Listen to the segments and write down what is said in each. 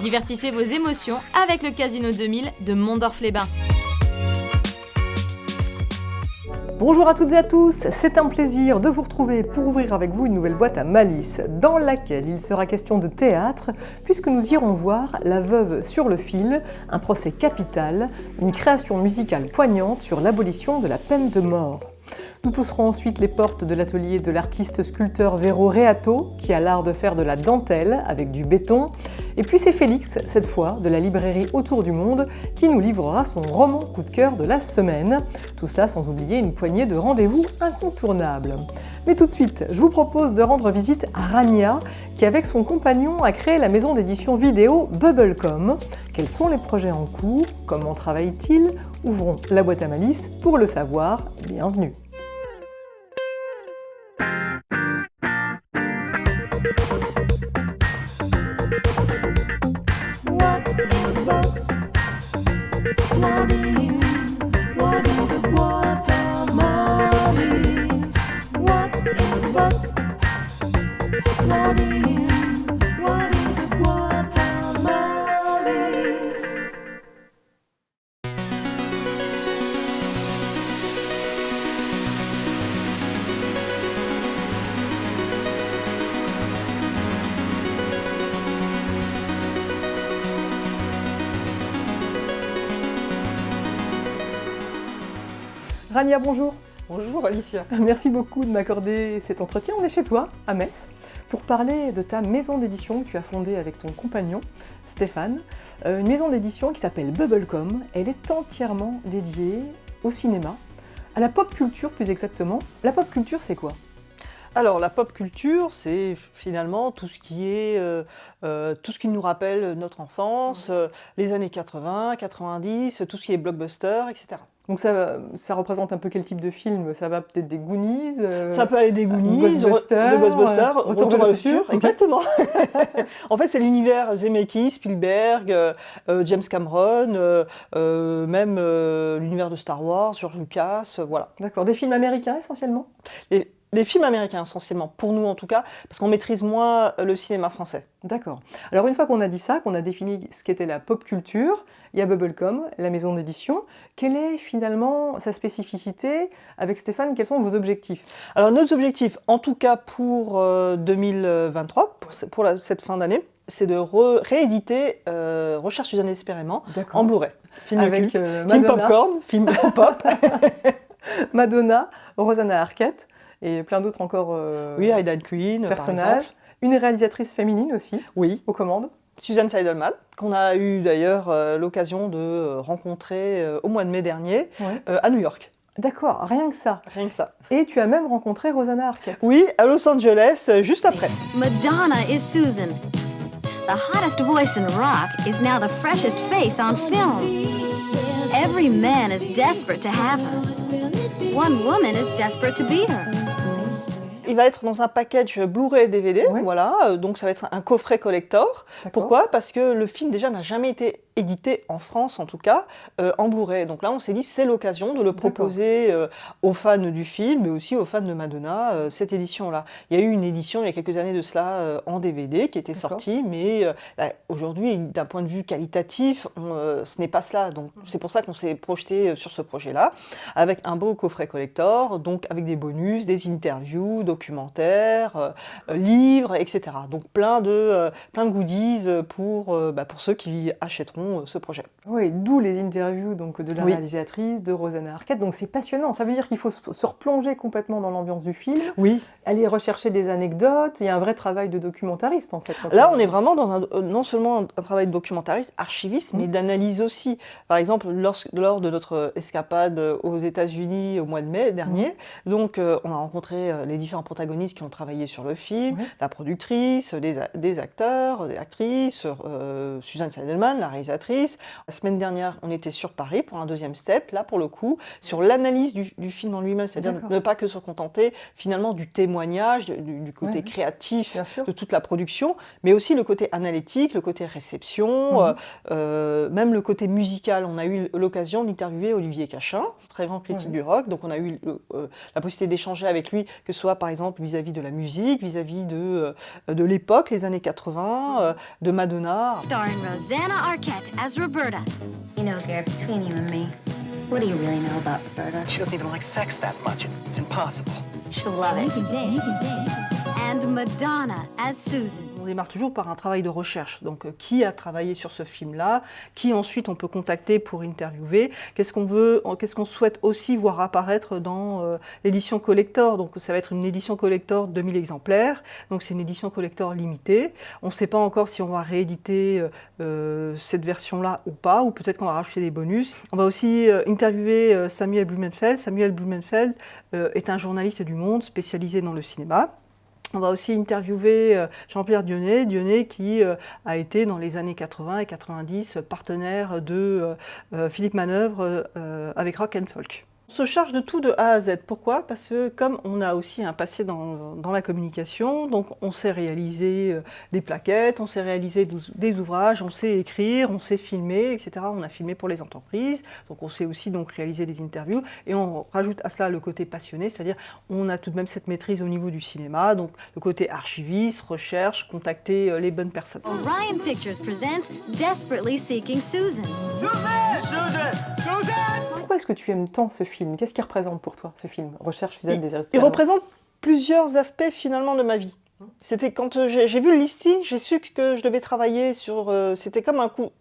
Divertissez vos émotions avec le Casino 2000 de Mondorf-les-Bains. Bonjour à toutes et à tous, c'est un plaisir de vous retrouver pour ouvrir avec vous une nouvelle boîte à malice, dans laquelle il sera question de théâtre, puisque nous irons voir La Veuve sur le fil, un procès capital, une création musicale poignante sur l'abolition de la peine de mort. Nous pousserons ensuite les portes de l'atelier de l'artiste sculpteur Vero Reato, qui a l'art de faire de la dentelle avec du béton. Et puis c'est Félix, cette fois, de la librairie Autour du Monde, qui nous livrera son roman coup de cœur de la semaine. Tout cela sans oublier une poignée de rendez-vous incontournables. Mais tout de suite, je vous propose de rendre visite à Rania, qui avec son compagnon a créé la maison d'édition vidéo Bubblecom. Quels sont les projets en cours? Comment travaillent-ils? Ouvrons la boîte à malice pour le savoir. Bienvenue. Rania, bonjour. Bonjour Alicia. Merci beaucoup de m'accorder cet entretien. On est chez toi, à Metz, pour parler de ta maison d'édition que tu as fondée avec ton compagnon, Stéphane. Une maison d'édition qui s'appelle Bubblecom. Elle est entièrement dédiée au cinéma, à la pop culture plus exactement. La pop culture, c'est quoi ? Alors la pop culture, c'est finalement tout ce qui nous rappelle notre enfance, les années 80, 90, tout ce qui est blockbuster, etc. Donc ça représente un peu quel type de film? Ça va peut-être des Goonies Ça peut aller des Goonies, Ghostbusters, Retour vers le futur, exactement. En fait, c'est l'univers Zemeckis, Spielberg, James Cameron, même l'univers de Star Wars, George Lucas, voilà. D'accord, des films américains essentiellement? Les films américains essentiellement, pour nous en tout cas, parce qu'on maîtrise moins le cinéma français. D'accord. Alors une fois qu'on a dit ça, qu'on a défini ce qu'était la pop culture, il y a Bubblecom, la maison d'édition. Quelle est finalement sa spécificité? Avec Stéphane, quels sont vos objectifs? Alors nos objectifs, en tout cas pour 2023, pour cette fin d'année, c'est de rééditer Recherche Suzanne désespérément en Blu-ray. Film avec culte, Madonna. Film popcorn, film pop. Madonna, Rosanna Arquette et plein d'autres encore oui, Aidan Quinn, personnages. par exemple. Une réalisatrice féminine aussi, oui, aux commandes. Suzanne Seidelman, qu'on a eu d'ailleurs l'occasion de rencontrer au mois de mai dernier à New York. D'accord, rien que ça. Rien que ça. Et tu as même rencontré Rosanna Arquette. Oui, à Los Angeles, juste après. Madonna is Susan. The hottest voice in rock is now the freshest face on film. Every man is desperate to have her. One woman is desperate to be her. Il va être dans un package Blu-ray et DVD, oui. Voilà, donc ça va être un coffret collector. Pourquoi ? Parce que le film déjà n'a jamais été édité en France en tout cas, en Blu-ray. Donc là on s'est dit c'est l'occasion de le proposer aux fans du film, mais aussi aux fans de Madonna, cette édition-là. Il y a eu une édition il y a quelques années de cela en DVD qui était sortie, mais aujourd'hui d'un point de vue qualitatif, ce n'est pas cela. Donc c'est pour ça qu'on s'est projeté sur ce projet-là, avec un beau coffret collector, donc avec des bonus, des interviews, documentaires, livres, etc. Donc plein de goodies pour ceux qui achèteront ce projet. Oui, d'où les interviews donc, de la réalisatrice, de Rosanna Arquette. Donc c'est passionnant, ça veut dire qu'il faut se replonger complètement dans l'ambiance du film, aller rechercher des anecdotes, il y a un vrai travail de documentariste en fait. Là on est vraiment dans non seulement un travail de documentariste, archiviste, mais d'analyse aussi. Par exemple, lors de notre escapade aux États-Unis au mois de mai dernier, donc on a rencontré les différents protagonistes qui ont travaillé sur le film, la productrice, des acteurs, des actrices, Suzanne Seidelman, la réalisatrice, réalisatrice. La semaine dernière, on était sur Paris pour un deuxième step, là pour le coup, sur l'analyse du film en lui-même, c'est-à-dire ne pas que se contenter finalement du témoignage, du côté créatif de toute la production, mais aussi le côté analytique, le côté réception, même le côté musical. On a eu l'occasion d'interviewer Olivier Cachin, très grand critique du rock, donc on a eu la possibilité d'échanger avec lui, que ce soit par exemple vis-à-vis de la musique, vis-à-vis de l'époque, les années 80, de Madonna. Starring Rosanna Arquette as Roberta. You know, Garrett, between you and me, what do you really know about Roberta? She doesn't even like sex that much. It's impossible. She'll love it. You can date. And Madonna as Susan. On démarre toujours par un travail de recherche. Donc, qui a travaillé sur ce film-là, qui ensuite on peut contacter pour interviewer, qu'est-ce qu'on souhaite aussi voir apparaître dans l'édition collector. Donc, ça va être une édition collector de 2000 exemplaires. Donc, c'est une édition collector limitée. On ne sait pas encore si on va rééditer cette version-là ou pas, ou peut-être qu'on va rajouter des bonus. On va aussi interviewer Samuel Blumenfeld. Samuel Blumenfeld est un journaliste du Monde spécialisé dans le cinéma. On va aussi interviewer Jean-Pierre Dionnet qui a été dans les années 80 et 90 partenaire de Philippe Manœuvre avec Rock and Folk. On se charge de tout de A à Z. Pourquoi ? Parce que comme on a aussi un passé dans la communication, donc on sait réaliser des plaquettes, on sait réaliser des ouvrages, on sait écrire, on sait filmer, etc. On a filmé pour les entreprises, donc on sait aussi donc réaliser des interviews. Et on rajoute à cela le côté passionné, c'est-à-dire on a tout de même cette maîtrise au niveau du cinéma, donc le côté archiviste, recherche, contacter les bonnes personnes. Orion Pictures presents Desperately Seeking Susan. Pourquoi est-ce que tu aimes tant ce film ? Qu'est-ce qu'il représente pour toi, ce film, Recherche Suzanne Désespérément ? Il représente plusieurs aspects finalement de ma vie. C'était quand j'ai vu le listing, j'ai su que je devais travailler sur... c'était comme un coup...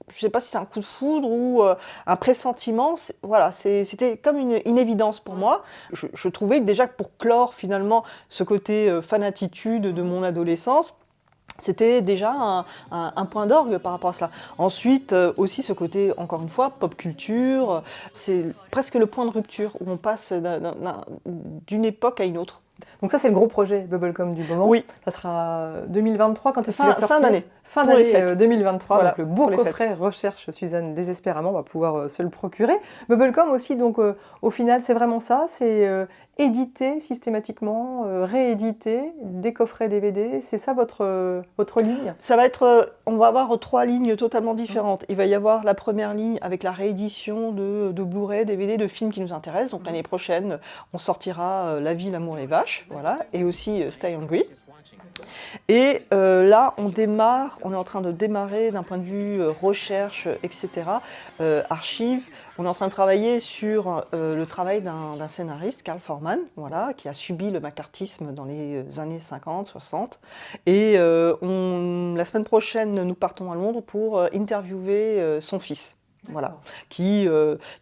Je ne sais pas si c'est un coup de foudre ou un pressentiment. Voilà, c'était comme une évidence pour moi. Je trouvais que déjà pour clore finalement ce côté fanatitude de mon adolescence, c'était déjà un point d'orgue par rapport à cela. Ensuite, aussi ce côté, encore une fois, pop culture, c'est presque le point de rupture où on passe d'une époque à une autre. Donc ça, c'est le gros projet Bubblegum du moment. Oui. Ça sera 2023 quand est-ce qu'il est sorti ? Fin d'année. Fin d'année 2023, Voilà, donc le beau coffret Recherche Suzanne Désespérément, on va pouvoir se le procurer. Bubblegum aussi, donc au final, c'est vraiment ça, c'est éditer systématiquement, rééditer des coffrets DVD, c'est ça votre ligne ? Ça va être, on va avoir 3 lignes totalement différentes. Il va y avoir la première ligne avec la réédition de Blu-ray, DVD, de films qui nous intéressent. Donc l'année prochaine, on sortira La vie, l'amour, les vaches, voilà, et aussi Stay Hungry. Et là, on est en train de démarrer d'un point de vue recherche, etc., archives. On est en train de travailler sur le travail d'un scénariste, Carl Forman, voilà, qui a subi le macartisme dans les années 50, 60. Et la semaine prochaine, nous partons à Londres pour interviewer son fils. Voilà, qui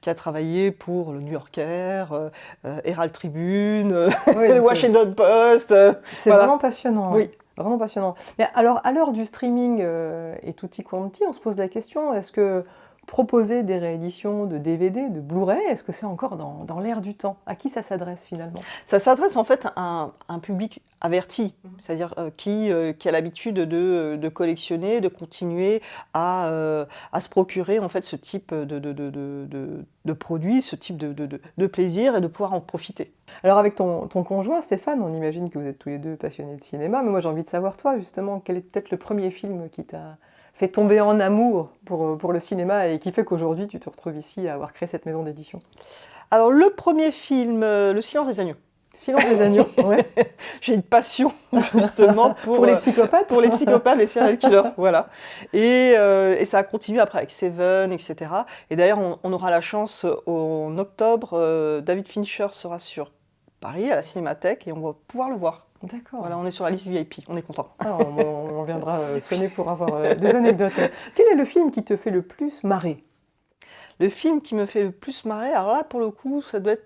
a travaillé pour le New Yorker, Herald Tribune, le Washington Post. C'est vraiment passionnant. Oui. Vraiment passionnant. Mais alors, à l'heure du streaming et tutti quanti, on se pose la question, est-ce que proposer des rééditions de DVD, de Blu-ray, est-ce que c'est encore dans l'air du temps ? À qui ça s'adresse finalement ? Ça s'adresse en fait à un public averti, c'est-à-dire qui a l'habitude de collectionner, de continuer à se procurer en fait ce type de produit, ce type de plaisir et de pouvoir en profiter. Alors avec ton conjoint Stéphane, on imagine que vous êtes tous les deux passionnés de cinéma, mais moi j'ai envie de savoir toi justement, quel est peut-être le premier film qui t'a fait tomber en amour pour le cinéma et qui fait qu'aujourd'hui tu te retrouves ici à avoir créé cette maison d'édition ? Alors le premier film, Le Silence des agneaux. Silence des agneaux, ouais. J'ai une passion justement pour les psychopathes. Pour les psychopathes, les serial killers, voilà. Et ça a continué après avec Seven, etc. Et d'ailleurs, on aura la chance en octobre, David Fincher sera sur Paris à la Cinémathèque et on va pouvoir le voir. D'accord. Voilà, on est sur la liste VIP, on est content. Ah, on viendra sonner pour avoir des anecdotes. Quel est le film qui te fait le plus marrer ? Le film qui me fait le plus marrer, alors là pour le coup,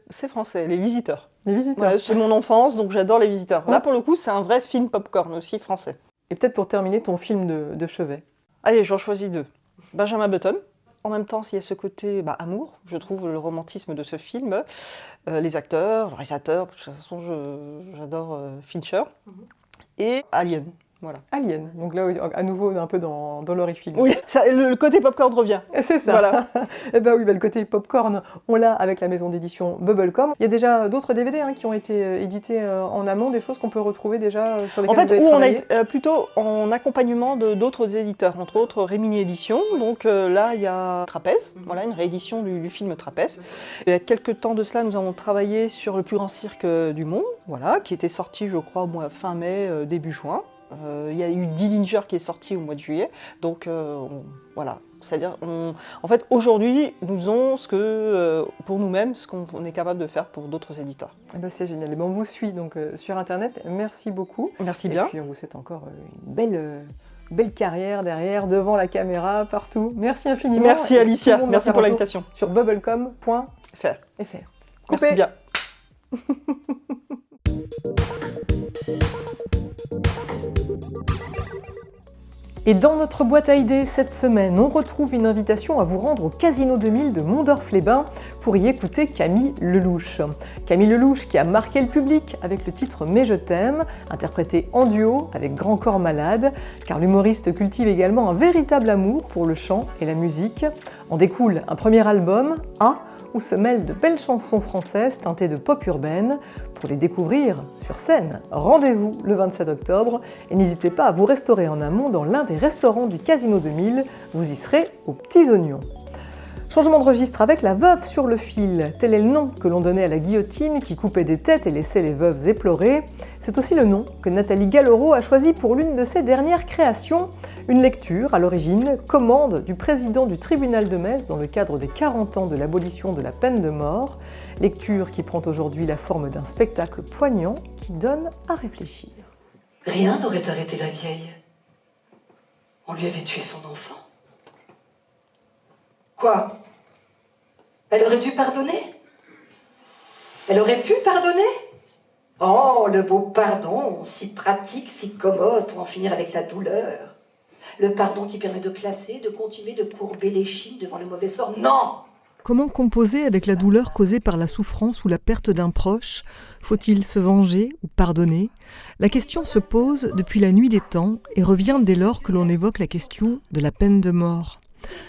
c'est français, Les Visiteurs. Les Visiteurs. Voilà, c'est mon enfance, donc j'adore Les Visiteurs. Ouais. Là pour le coup, c'est un vrai film popcorn aussi français. Et peut-être pour terminer, ton film de chevet. Allez, j'en choisis 2. Benjamin Button. En même temps, il y a ce côté amour, je trouve le romantisme de ce film, les acteurs, le réalisateur, de toute façon j'adore Fincher, et Alien. Voilà. Alien, donc là à nouveau un peu dans l'horriphilie. Oui, le côté popcorn revient. C'est ça. Voilà. Et ben oui, le côté popcorn, on l'a avec la maison d'édition Bubblecom. Il y a déjà d'autres DVD qui ont été édités en amont, des choses qu'on peut retrouver déjà sur lesquelles vous avez travaillé. On est plutôt en accompagnement d'autres éditeurs, entre autres Rimini Éditions. Donc là, il y a Trapèze, voilà, une réédition du film Trapèze. Il y a quelques temps de cela, nous avons travaillé sur Le plus grand cirque du monde, voilà, qui était sorti, je crois, fin mai, début juin. Il y a eu Dillinger qui est sorti au mois de juillet, donc voilà. C'est-à-dire, en fait, aujourd'hui, nous faisons pour nous-mêmes ce qu'on est capable de faire pour d'autres éditeurs. Eh ben, c'est génial. Et ben, on vous suit donc sur Internet. Merci beaucoup. Merci bien. Et puis on vous souhaite encore une belle carrière derrière, devant la caméra, partout. Merci infiniment. Merci Alicia, merci pour l'invitation. Sur bubblecom.fr. Merci bien. Et dans notre boîte à idées cette semaine, on retrouve une invitation à vous rendre au Casino 2000 de Mondorf-les-Bains pour y écouter Camille Lelouch. Camille Lelouch qui a marqué le public avec le titre « Mais je t'aime », interprété en duo avec Grand Corps Malade, car l'humoriste cultive également un véritable amour pour le chant et la musique. En découle un premier album, « A », où se mêlent de belles chansons françaises teintées de pop urbaine. Pour les découvrir sur scène, rendez-vous le 27 octobre et n'hésitez pas à vous restaurer en amont dans l'un des restaurants du Casino 2000, vous y serez aux petits oignons. Changement de registre avec La Veuve sur le fil, tel est le nom que l'on donnait à la guillotine qui coupait des têtes et laissait les veuves éplorées. C'est aussi le nom que Nathalie Galloro a choisi pour l'une de ses dernières créations, une lecture à l'origine, commande du président du tribunal de Metz dans le cadre des 40 ans de l'abolition de la peine de mort, lecture qui prend aujourd'hui la forme d'un spectacle poignant qui donne à réfléchir. Rien n'aurait arrêté la vieille. On lui avait tué son enfant. Quoi? Elle aurait dû pardonner? Elle aurait pu pardonner? Oh, le beau pardon, si pratique, si commode pour en finir avec la douleur. Le pardon qui permet de classer, de continuer de courber l'échine devant le mauvais sort. Non! Comment composer avec la douleur causée par la souffrance ou la perte d'un proche? Faut-il se venger ou pardonner? La question se pose depuis la nuit des temps et revient dès lors que l'on évoque la question de la peine de mort.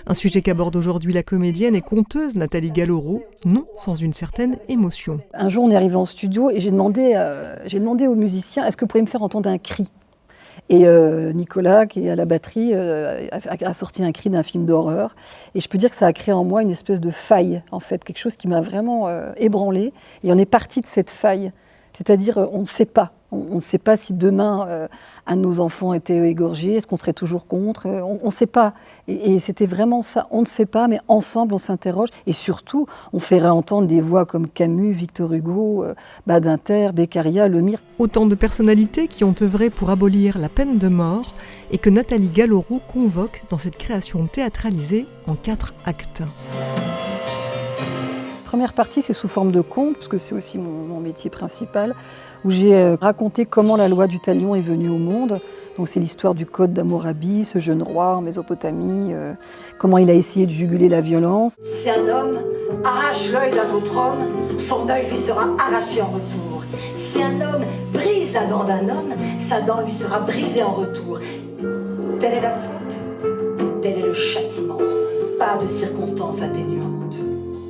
Un sujet qu'aborde aujourd'hui la comédienne et conteuse Nathalie Galloro, non sans une certaine émotion. Un jour, on est arrivé en studio et j'ai demandé aux musiciens, est-ce que vous pourriez me faire entendre un cri? Et Nicolas, qui est à la batterie, a sorti un cri d'un film d'horreur. Et je peux dire que ça a créé en moi une espèce de faille, en fait, quelque chose qui m'a vraiment ébranlée. Et on est parti de cette faille. C'est-à-dire, on ne sait pas. On ne sait pas si demain, un de nos enfants était égorgé. Est-ce qu'on serait toujours contre? On ne sait pas. Et c'était vraiment ça. On ne sait pas, mais ensemble, on s'interroge. Et surtout, on fait réentendre des voix comme Camus, Victor Hugo, Badinter, Beccaria, Lemire. Autant de personnalités qui ont œuvré pour abolir la peine de mort et que Nathalie Galloro convoque dans cette création théâtralisée en 4 actes. La première partie, c'est sous forme de conte, parce que c'est aussi mon métier principal, où j'ai raconté comment la loi du talion est venue au monde. Donc c'est l'histoire du code d'Hammurabi, ce jeune roi en Mésopotamie, comment il a essayé de juguler la violence. Si un homme arrache l'œil d'un autre homme, son œil lui sera arraché en retour. Si un homme brise la dent d'un homme, sa dent lui sera brisée en retour. Telle est la faute, tel est le châtiment. Pas de circonstances atténuantes.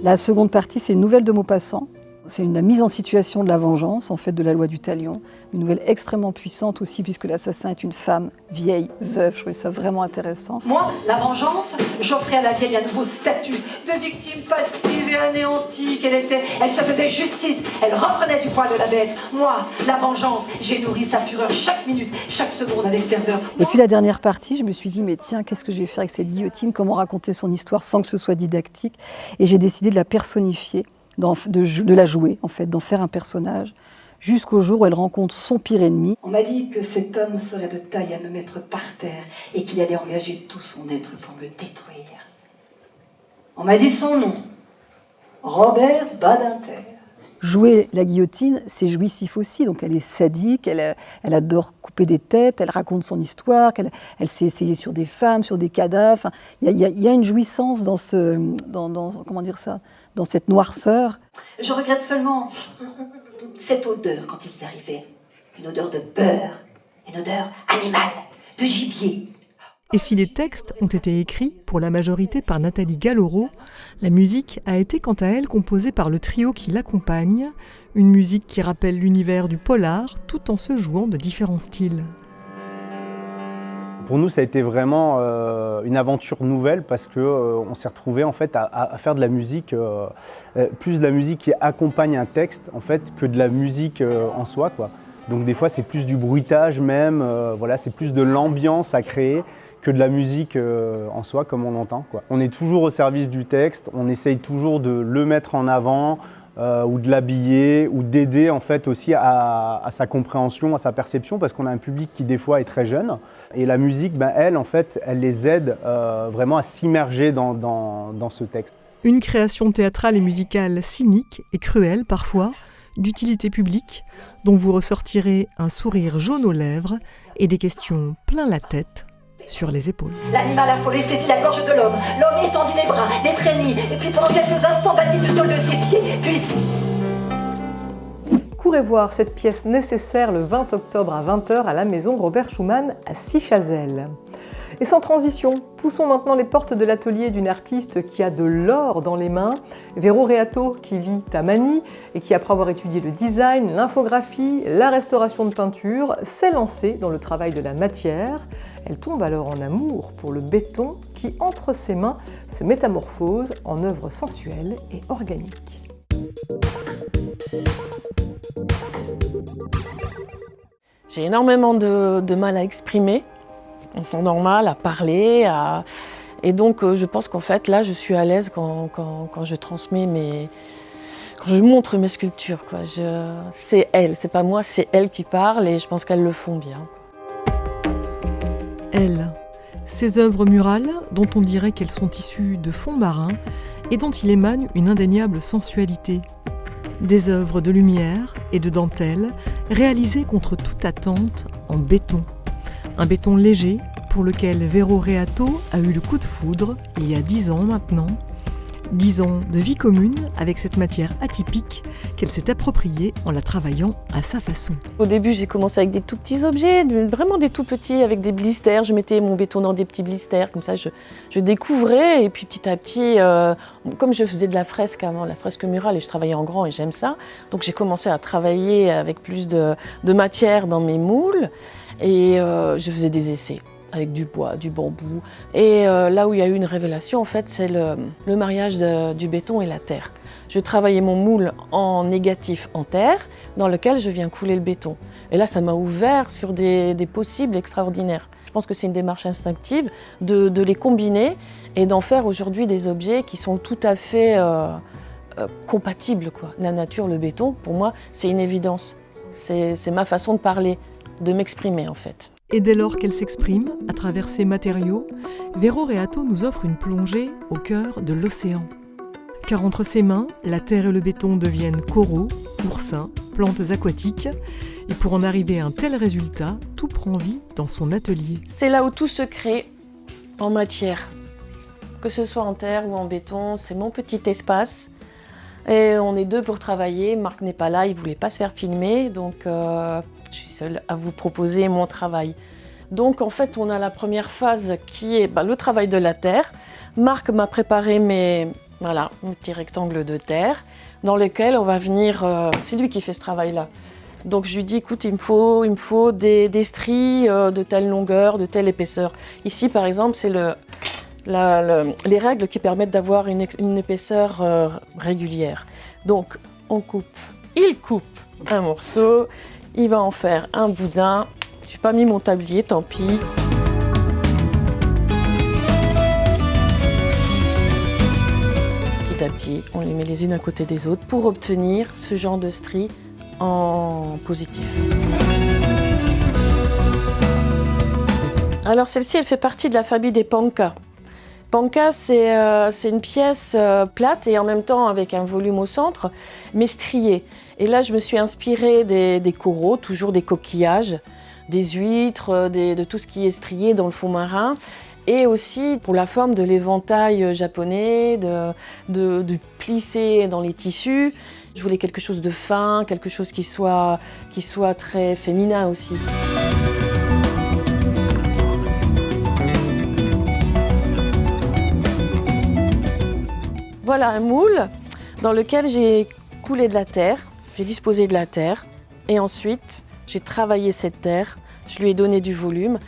La seconde partie, c'est une nouvelle de Maupassant. C'est la mise en situation de la vengeance, en fait, de la loi du talion. Une nouvelle extrêmement puissante aussi, puisque l'assassin est une femme vieille, veuve. Je trouvais ça vraiment intéressant. Moi, la vengeance, j'offrais à la vieille un nouveau statut de victime passive et anéantie qu'elle était. Elle se faisait justice, elle reprenait du poil de la bête. Moi, la vengeance, j'ai nourri sa fureur chaque minute, chaque seconde avec ferveur. Et puis la dernière partie, je me suis dit, mais tiens, qu'est-ce que je vais faire avec cette guillotine? Comment raconter son histoire sans que ce soit didactique? Et j'ai décidé de la personnifier. De la jouer, en fait, d'en faire un personnage, jusqu'au jour où elle rencontre son pire ennemi. On m'a dit que cet homme serait de taille à me mettre par terre et qu'il allait engager tout son être pour me détruire. On m'a dit son nom, Robert Badinter. Jouer la guillotine, c'est jouissif aussi, donc elle est sadique, elle adore couper des têtes, elle raconte son histoire, elle s'est essayée sur des femmes, sur des cadavres. Il y a une jouissance dans comment dire ça, dans cette noirceur. Je regrette seulement cette odeur quand ils arrivaient, une odeur de beurre une odeur animale, de gibier. Et si les textes ont été écrits pour la majorité par Nathalie Galloro, la musique a été quant à elle composée par le trio qui l'accompagne, une musique qui rappelle l'univers du polar tout en se jouant de différents styles. Pour nous, ça a été vraiment une aventure nouvelle parce qu'on s'est retrouvé en fait à faire de la musique, plus de la musique qui accompagne un texte en fait que de la musique en soi, quoi. Donc des fois, c'est plus du bruitage même, voilà, c'est plus de l'ambiance à créer que de la musique en soi comme on l'entend, quoi. On est toujours au service du texte, on essaye toujours de le mettre en avant ou de l'habiller ou d'aider en fait aussi à sa compréhension, à sa perception parce qu'on a un public qui des fois est très jeune et la musique, elle en fait, elle les aide vraiment à s'immerger dans ce texte. Une création théâtrale et musicale cynique et cruelle parfois, d'utilité publique, dont vous ressortirez un sourire jaune aux lèvres et des questions plein la tête sur les épaules. L'animal affolé saisit la gorge de l'homme. L'homme étendit les bras, l'étreignit, et puis pendant quelques instants battit du sol de ses pieds, puis... Courez voir cette pièce nécessaire le 20 octobre à 20h à la maison Robert Schumann à Sichazel. Et sans transition, poussons maintenant les portes de l'atelier d'une artiste qui a de l'or dans les mains, Véro Reato, qui vit à Manille et qui, après avoir étudié le design, l'infographie, la restauration de peinture, s'est lancée dans le travail de la matière. Elle tombe alors en amour pour le béton qui, entre ses mains, se métamorphose en œuvre sensuelle et organique. J'ai énormément de mal à exprimer, en temps normal, à parler, et donc je pense qu'en fait là je suis à l'aise quand je transmets quand je montre mes sculptures, quoi. C'est elle, c'est pas moi, c'est elle qui parle et je pense qu'elles le font bien. Elle, ces œuvres murales dont on dirait qu'elles sont issues de fonds marins et dont il émane une indéniable sensualité. Des œuvres de lumière et de dentelle réalisées contre toute attente en béton. Un béton léger pour lequel Véro Reato a eu le coup de foudre il y a 10 ans maintenant. 10 ans de vie commune avec cette matière atypique qu'elle s'est appropriée en la travaillant à sa façon. Au début, j'ai commencé avec des tout petits objets, vraiment des tout petits, avec des blisters. Je mettais mon béton dans des petits blisters, comme ça je découvrais. Et puis petit à petit, comme je faisais de la fresque avant, la fresque murale, et je travaillais en grand et j'aime ça, donc j'ai commencé à travailler avec plus de matière dans mes moules. Et je faisais des essais avec du bois, du bambou. Et là où il y a eu une révélation, en fait, c'est le mariage du béton et la terre. Je travaillais mon moule en négatif en terre, dans lequel je viens couler le béton. Et là, ça m'a ouvert sur des possibles extraordinaires. Je pense que c'est une démarche instinctive de les combiner et d'en faire aujourd'hui des objets qui sont tout à fait compatibles, quoi. La nature, le béton, pour moi, c'est une évidence. C'est ma façon de parler, de m'exprimer, en fait. Et dès lors qu'elle s'exprime, à travers ces matériaux, Véro Reato nous offre une plongée au cœur de l'océan. Car entre ses mains, la terre et le béton deviennent coraux, oursins, plantes aquatiques. Et pour en arriver à un tel résultat, tout prend vie dans son atelier. C'est là où tout se crée en matière. Que ce soit en terre ou en béton, c'est mon petit espace. Et on est deux pour travailler. Marc n'est pas là, il ne voulait pas se faire filmer. Donc je suis seule à vous proposer mon travail. Donc en fait, on a la première phase qui est le travail de la terre. Marc m'a préparé mes petits rectangles de terre dans lesquels on va venir... c'est lui qui fait ce travail-là. Donc je lui dis, écoute, il me faut des stries de telle longueur, de telle épaisseur. Ici, par exemple, c'est les règles qui permettent d'avoir une épaisseur régulière. Donc il coupe un morceau, il va en faire un boudin. Je n'ai pas mis mon tablier, tant pis. Petit à petit, on les met les unes à côté des autres pour obtenir ce genre de stries en positif. Alors celle-ci, elle fait partie de la famille des pankas. Panka, c'est une pièce plate et en même temps avec un volume au centre, mais striée. Et là, je me suis inspirée des coraux, toujours des coquillages, des huîtres, de tout ce qui est strié dans le fond marin. Et aussi pour la forme de l'éventail japonais, de plisser dans les tissus. Je voulais quelque chose de fin, quelque chose qui soit très féminin aussi. Voilà un moule dans lequel j'ai coulé de la terre, j'ai disposé de la terre et ensuite j'ai travaillé cette terre, je lui ai donné du volume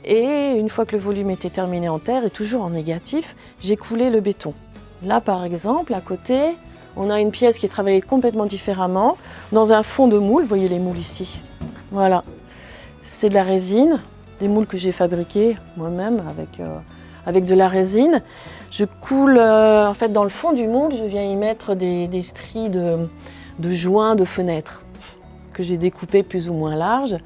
et une fois que le volume était terminé en terre et toujours en négatif, j'ai coulé le béton. Là par exemple, à côté, on a une pièce qui est travaillée complètement différemment dans un fond de moule, vous voyez les moules ici. Voilà, c'est de la résine, des moules que j'ai fabriqués moi-même avec de la résine. Je coule, en fait dans le fond du moule, je viens y mettre des stries de joints de fenêtres que j'ai découpés plus ou moins larges.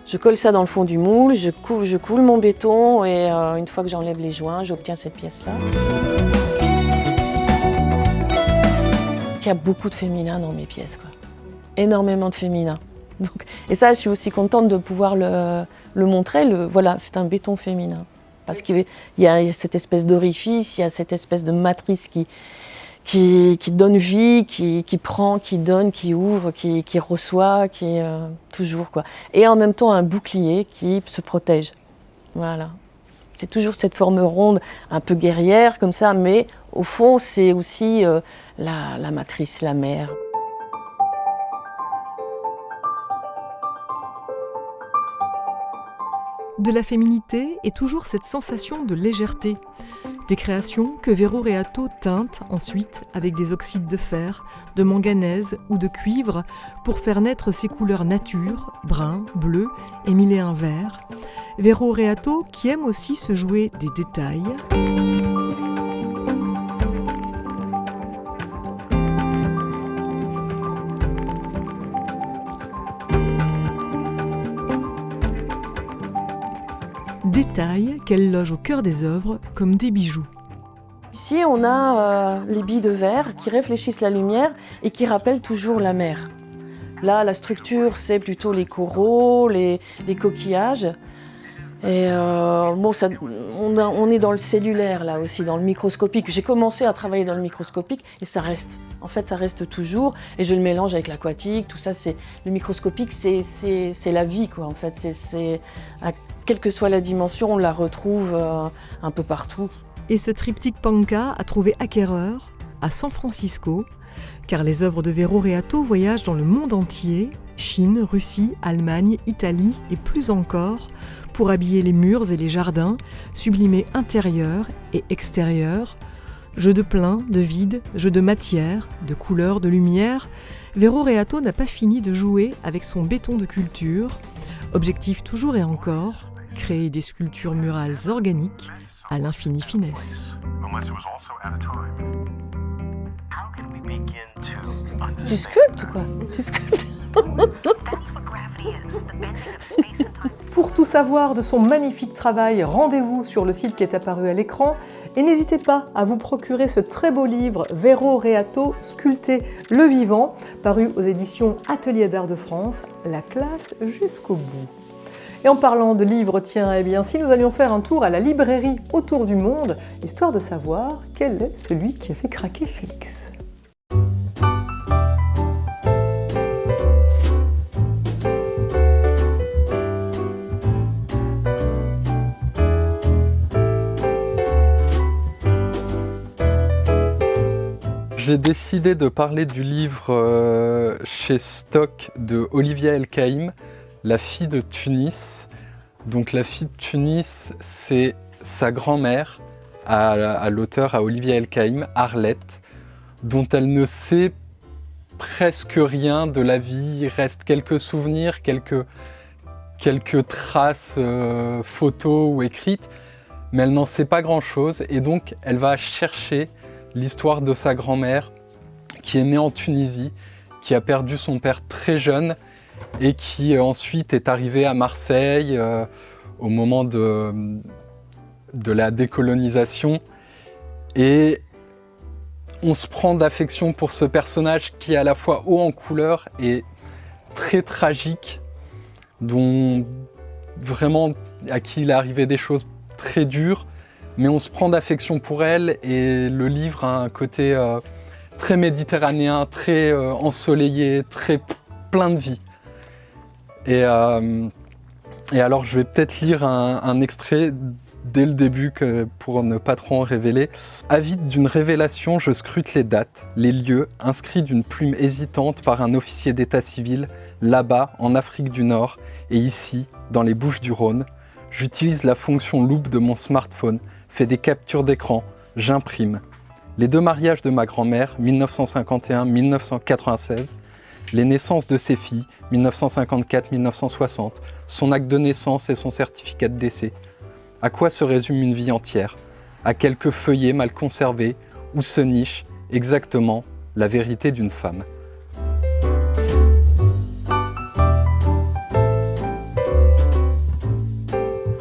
Je colle ça dans le fond du moule, je coule mon béton et une fois que j'enlève les joints, j'obtiens cette pièce-là. Il y a beaucoup de féminin dans mes pièces, quoi. Énormément de féminin. Donc, et ça, je suis aussi contente de pouvoir le montrer. Voilà, c'est un béton féminin. Parce qu'il y a cette espèce d'orifice, il y a cette espèce de matrice qui donne vie, qui prend, qui donne, qui ouvre, qui reçoit, toujours quoi. Et en même temps un bouclier qui se protège. Voilà. C'est toujours cette forme ronde, un peu guerrière comme ça, mais au fond c'est aussi la matrice, la mère. De la féminité et toujours cette sensation de légèreté. Des créations que Vero Reato teinte ensuite avec des oxydes de fer, de manganèse ou de cuivre pour faire naître ses couleurs nature, brun, bleu et mille et un vert. Vero Reato qui aime aussi se jouer des détails. Détails qu'elle loge au cœur des œuvres comme des bijoux. Ici, on a les billes de verre qui réfléchissent la lumière et qui rappellent toujours la mer. Là, la structure, c'est plutôt les coraux, les coquillages. Et bon, on est dans le cellulaire, là aussi, dans le microscopique. J'ai commencé à travailler dans le microscopique et ça reste. En fait, ça reste toujours. Et je le mélange avec l'aquatique, tout ça. Le microscopique, c'est la vie, quoi, en fait. Quelle que soit la dimension, on la retrouve un peu partout. Et ce triptyque Panca a trouvé acquéreur à San Francisco, car les œuvres de Vero Reato voyagent dans le monde entier, Chine, Russie, Allemagne, Italie et plus encore, pour habiller les murs et les jardins, sublimer intérieur et extérieur. Jeu de plein, de vide, jeu de matière, de couleur, de lumière, Vero Reato n'a pas fini de jouer avec son béton de culture. Objectif toujours et encore, créer des sculptures murales organiques à l'infinie finesse. Tu sculptes ou quoi? Tu sculptes. Pour tout savoir de son magnifique travail, rendez-vous sur le site qui est apparu à l'écran et n'hésitez pas à vous procurer ce très beau livre Vero Reato, Sculpter le vivant, paru aux éditions Atelier d'Art de France, la classe jusqu'au bout. Et en parlant de livres, tiens, eh bien, si nous allions faire un tour à la librairie autour du monde, histoire de savoir quel est celui qui a fait craquer Félix. J'ai décidé de parler du livre chez Stock de Olivia El-Kaïm, La fille de Tunis. Donc la fille de Tunis, c'est sa grand-mère à l'auteur, à Olivia El-Kaïm, Arlette, dont elle ne sait presque rien de la vie. Il reste quelques souvenirs, quelques traces photos ou écrites, mais elle n'en sait pas grand-chose. Et donc elle va chercher l'histoire de sa grand-mère qui est née en Tunisie, qui a perdu son père très jeune et qui ensuite est arrivée à Marseille au moment de la décolonisation. Et on se prend d'affection pour ce personnage qui est à la fois haut en couleur et très tragique, dont vraiment à qui il est arrivé des choses très dures, mais on se prend d'affection pour elle et le livre a un côté très méditerranéen, très ensoleillé, très plein de vie. Et alors je vais peut-être lire un extrait dès le début pour ne pas trop en révéler. Avide d'une révélation, je scrute les dates, les lieux, inscrits d'une plume hésitante par un officier d'état civil, là-bas, en Afrique du Nord, et ici, dans les Bouches-du-Rhône. J'utilise la fonction loupe de mon smartphone, fais des captures d'écran, j'imprime. Les 2 mariages de ma grand-mère, 1951-1996, les naissances de ses filles, 1954-1960, son acte de naissance et son certificat de décès. À quoi se résume une vie entière? À quelques feuillets mal conservés, où se niche exactement la vérité d'une femme.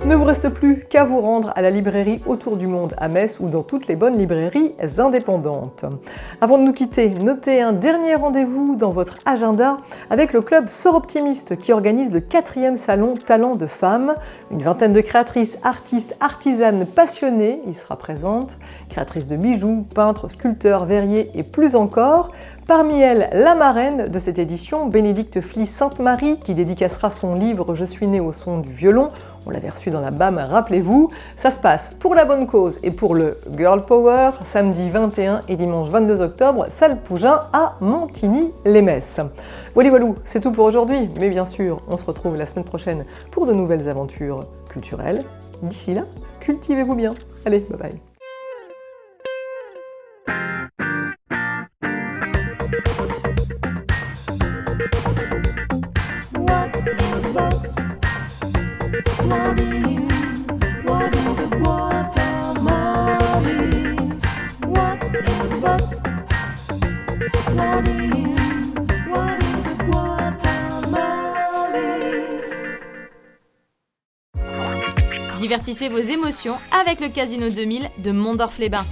Ne vous reste plus qu'à vous rendre à la librairie Autour du Monde à Metz ou dans toutes les bonnes librairies indépendantes. Avant de nous quitter, notez un dernier rendez-vous dans votre agenda avec le club Sœurs Optimistes qui organise le 4e salon Talents de femmes. Une vingtaine de créatrices, artistes, artisanes passionnées y sera présente. Créatrices de bijoux, peintres, sculpteurs, verriers et plus encore. Parmi elles, la marraine de cette édition, Bénédicte Fly-Sainte-Marie, qui dédicacera son livre « Je suis née au son du violon ». On l'avait reçu dans la BAM, rappelez-vous. Ça se passe pour la bonne cause et pour le Girl Power, samedi 21 et dimanche 22 octobre, salle Pougin à Montigny-les-Metz. Voilà, c'est tout pour aujourd'hui, mais bien sûr, on se retrouve la semaine prochaine pour de nouvelles aventures culturelles. D'ici là, cultivez-vous bien. Allez, bye bye. What is a watermelon? What is bugs? What is a watermelon? Divertissez vos émotions avec le Casino 2000 de Mondorf-les-Bains.